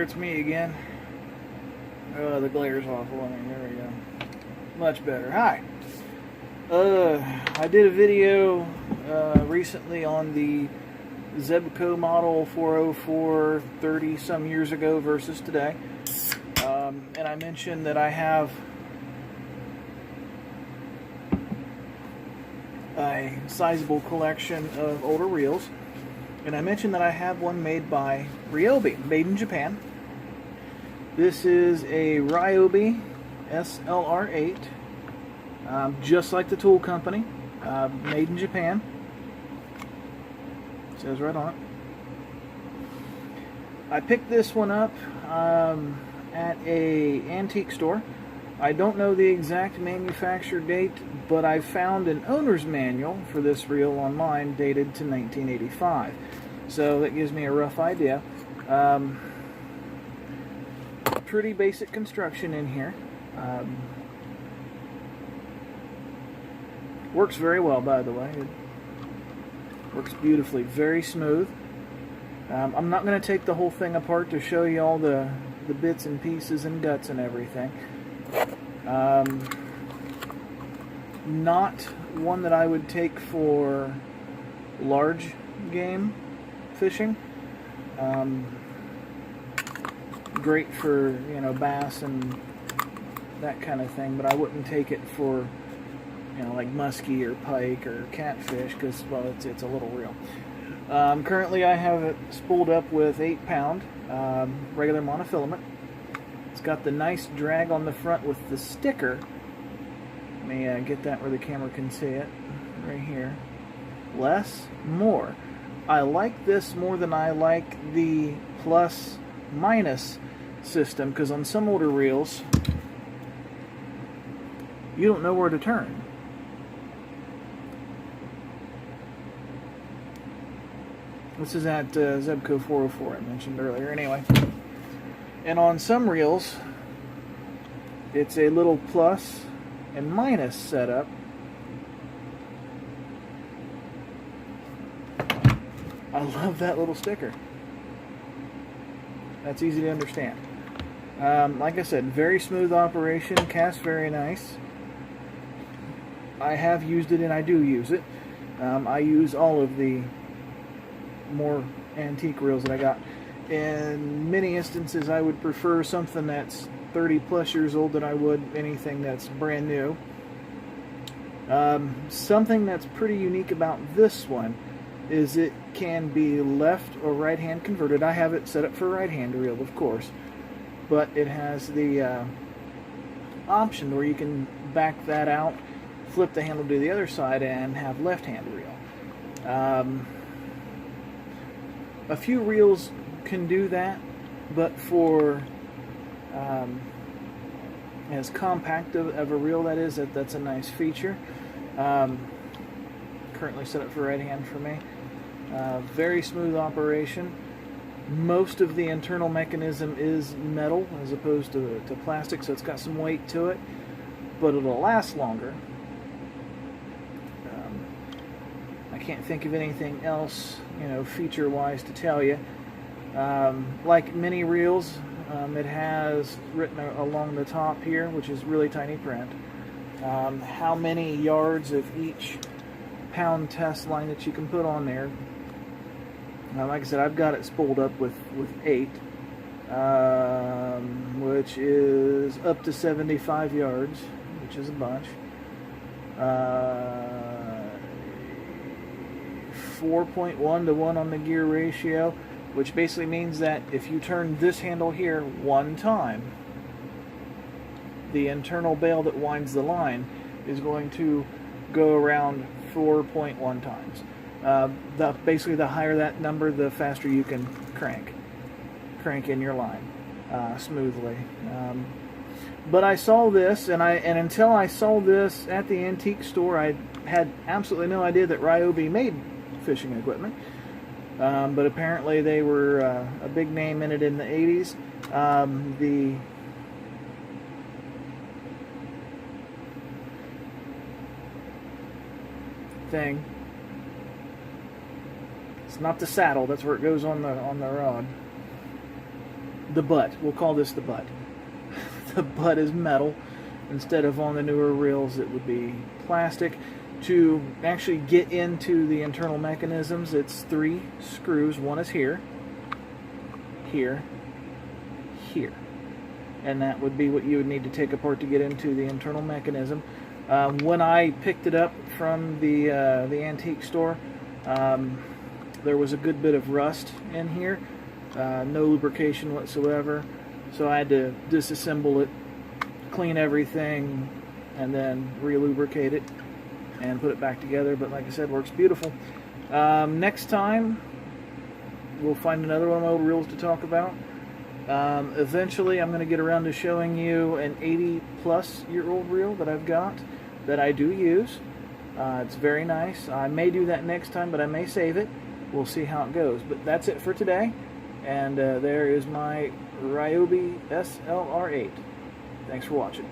it's me again. Oh, the glare's awful. There we go. Much better. Hi. I did a video recently on the Zebco model 404 30 some years ago versus today. And I mentioned that I have a sizable collection of older reels. And I mentioned that I have one made by Ryobi, made in Japan. This is a Ryobi SLR8, just like the tool company, made in Japan. It says right on it. I picked this one up at a antique store. I don't know the exact manufacture date, but I found an owner's manual for this reel online dated to 1985. So that gives me a rough idea. Pretty basic construction in here. Works very well, by the way. It works beautifully, very smooth. I'm not going to take the whole thing apart to show you all the bits and pieces and guts and everything. Not one that I would take for large game fishing. Great for, you know, bass and that kind of thing, but I wouldn't take it for, you know, like muskie or pike or catfish, because, well, it's a little reel. Currently I have it spooled up with 8-pound regular monofilament. It's got the nice drag on the front with the sticker. Let me get that where the camera can see it, right here. Less, more. I like this more than I like the plus minus system, because on some older reels you don't know where to turn. This is at Zebco 404 I mentioned earlier. Anyway, and on some reels it's a little plus and minus setup. I love that little sticker. That's easy to understand. Like I said, very smooth operation, casts very nice. I have used it and I do use it. I use all of the more antique reels that I got. In many instances I would prefer something that's 30 plus years old than I would anything that's brand new. Something that's pretty unique about this one is it can be left or right hand converted. I have it set up for right hand reel, of course, but it has the option where you can back that out, flip the handle to the other side, and have left hand reel. A few reels can do that, but for as compact of a reel that is, that's a nice feature. Currently set up for right hand for me. Very smooth operation. Most of the internal mechanism is metal as opposed to plastic, so it's got some weight to it, but it'll last longer. I can't think of anything else, you know, feature-wise to tell you. Like many reels, it has written along the top here, which is really tiny print, how many yards of each pound test line that you can put on there. Like I said, I've got it spooled up with 8, which is up to 75 yards, which is a bunch. 4.1 to 1 on the gear ratio, which basically means that if you turn this handle here one time, the internal bail that winds the line is going to go around 4.1 times. Basically, the higher that number, the faster you can crank in your line smoothly. But I saw this, and until I saw this at the antique store, I had absolutely no idea that Ryobi made fishing equipment. But apparently they were a big name in it in the 80s. The thing, it's not the saddle, that's where it goes on the rod. the butt. We'll call this the butt. The butt is metal. Instead of on the newer reels, it would be plastic. To actually get into the internal mechanisms, it's 3 screws. One is here, here, here. And that would be what you would need to take apart to get into the internal mechanism. When I picked it up from the antique store, there was a good bit of rust in here. No lubrication whatsoever. So I had to disassemble it, clean everything, and then re-lubricate it and put it back together. But like I said, works beautiful. Next time, we'll find another one of my old reels to talk about. Eventually, I'm going to get around to showing you an 80-plus-year-old reel that I've got that I do use. It's very nice. I may do that next time, but I may save it. We'll see how it goes. But that's it for today. And there is my Ryobi SLR8. Thanks for watching.